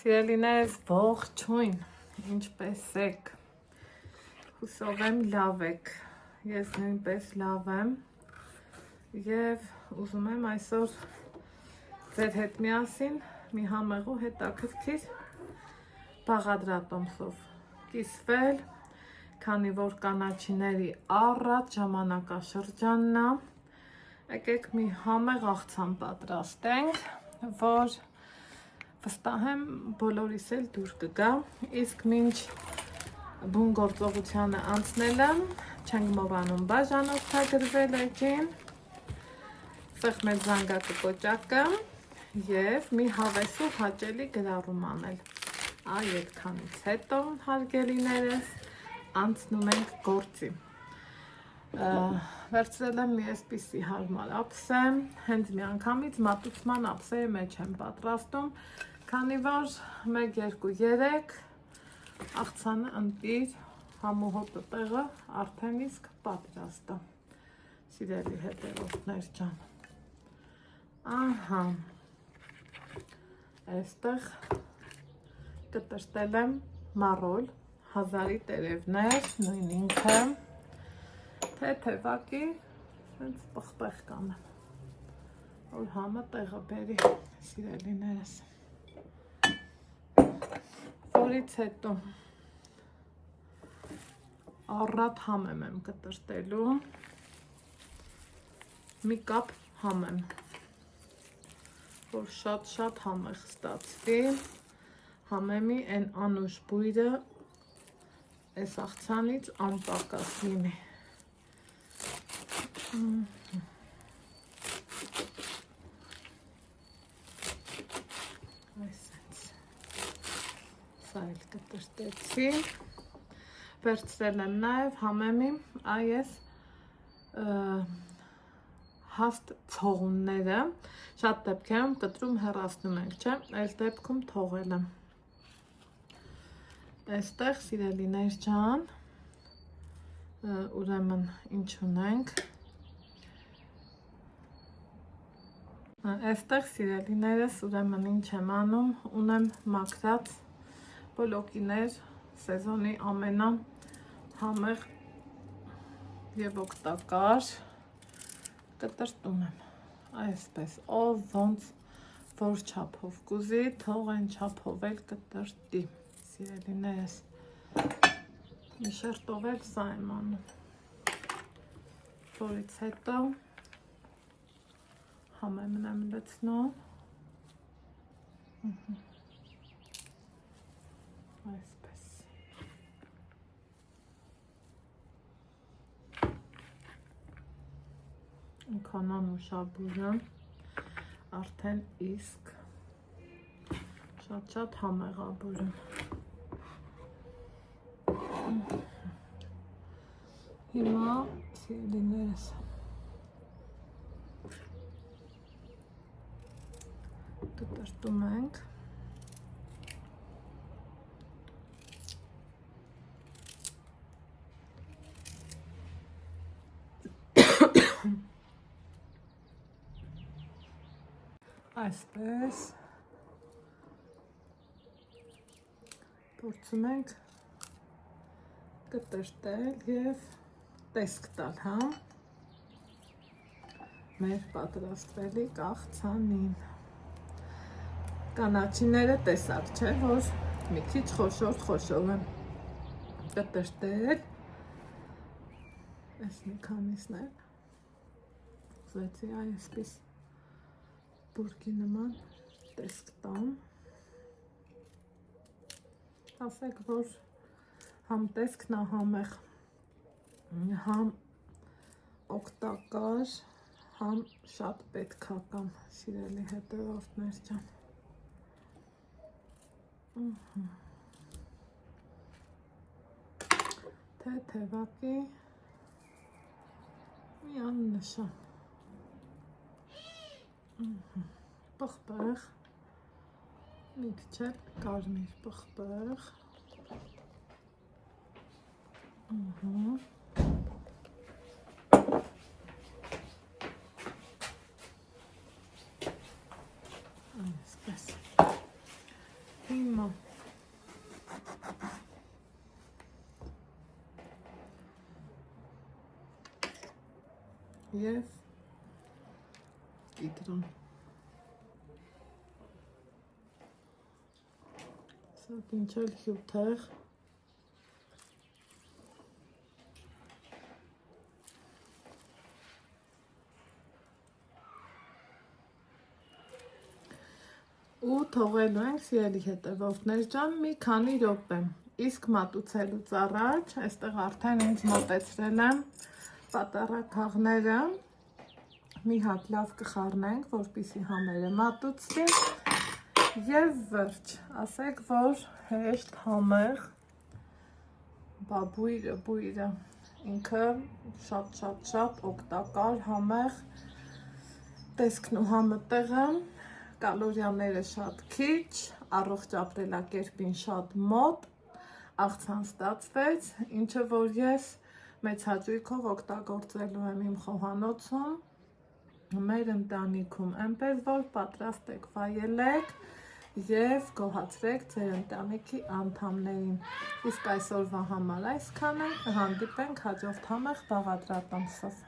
Սիրելիներս ողջույն, ինչպես եք, հուսով եմ լավ եք, ես նույնպես լավ եմ և ուզում եմ այսօր ձեր հետ միասին մի համեղ ու հետաքրքիր բաղադրատոմսով կիսվել, քանի որ կանաչիների առատ ժամանակաշրջանն է, եկեք մի համեղ աղցան պատրաստենք, որ վստահ եմ բոլորիս էլ դուր կգա, իսկ մինչ բուն գործողությանը անցնելը չենք մոռանում բաժանորդագրվել էջին, սեղմել զանգակը կոճակը և մի հավեսու հաճելի գրառում անել։ Այդքանից հետո, հարգելիներս, անցնում ենք գործի։ Վերցրել եմ մի այսպիսի հարմար ափսե, հենց միանգամից մատուցման ափսեի մեջ եմ պատրաստում, քանի որ 1, 2, 3 աղցանը ընտիր համուհոտը տեղը արդեն իսկ պատրաստ է, սիրելի հետևորդներ ջան։ Ահա, այստեղ կտրտել եմ մառոլ, 1000-ի տերևներ, նույն ինքը, թեթևակի, սենց պղպեղ կանեմ, որ համը տեղը բերի, սիրելիներս, որից հետո առատ համ եմ կտրտելու, մի կապ համ եմ, որ շատ համեղ ստացվի, համեմի են անուշ բույրը այս աղցանից անպակաս լինի։ Սա էլ կտրտեցի, վերցրել եմ նաև համեմի այս հաստ ցողունները, շատ դեպքերում կտրում հեռացնում ենք, չէ, այս դեպքում թողել եմ։ Այստեղ սիրելիներ ջան, ուրեմն ինչ ունենք, այստեղ սիրելիներս ուրեմն ինչ եմ անում, ունեմ մաքրած բոլոկիներ, սեզոնի ամենա համեղ և օգտակար, կտրտում եմ, այսպես, ով ոնց որ չափով կուզի, թող այն չափով էլ կտրտի, սիրելիներս, մի շերտով էլ սա եմ անում, որից հետո համեմն եմ լցնում, այսպես, ինքանան ուշաբուրը արդեն իսկ շատ համեղ աբուրը։ Հիմա սիրելիներս կտրտում ենք, այսպես փորձում ենք կտրտել և տեսք տալ, հա, մեր պատրաստվելիք աղցանին։ Կանաչիները տեսակ չէ, որ մի քիչ խոշոր եմ կտրտել, այս մի քանիսն էլ ուզեցի այսպես բուրգի նման տեսք տամ, ասեք, որ համ տեսքն է համեղ, համ օգտակար, համ շատ պետքական, սիրելի հետևորդներ ջան։ Թեթևակի մի աննշան, պղպեղ, մի քիչ էլ կարմիր պղպեղ, այսպես, Հիմա Եվ կիտրոն Սա կինչել հյութեղ ու թողելու ենք սիրելի հետևորդներ ջան մի քանի րոպե իսկ մատուցելուց առաջ այստեղ արդեն ինձ մոտեցրել եմ պատառաքաղները մի հատ լավ կխառնենք որպեսզի համերը մատուցվի եւ վերջ ասեք որ հեշտ համեղ բույրը ինքը շատ օգտակար համեղ տեսքն ու համտեղը կալորիաները շատ քիչ, առողջ ապրելակերպին շատ մոտ, աղցան ստացվեց, ինչը որ ես մեծ հաճույքով օգտագործելու եմ իմ խոհանոցում, մեր ընտանիքում, այնպես որ պատրաստեք, վայելեք և գոհացրեք ձեր ընտանիքի անդամներին։ Իսկ այսօրվա համար այսքանը, հանդիպենք հաջորդ համեղ բաղադրատոմսով։